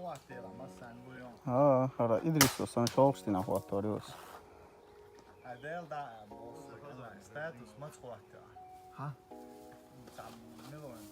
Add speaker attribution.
Speaker 1: huolehtiilla sen bujon.
Speaker 2: Ja, hörru, Idris on självstina huolehtiilla just.
Speaker 1: Delta status mats huolehtiilla.
Speaker 3: Ha?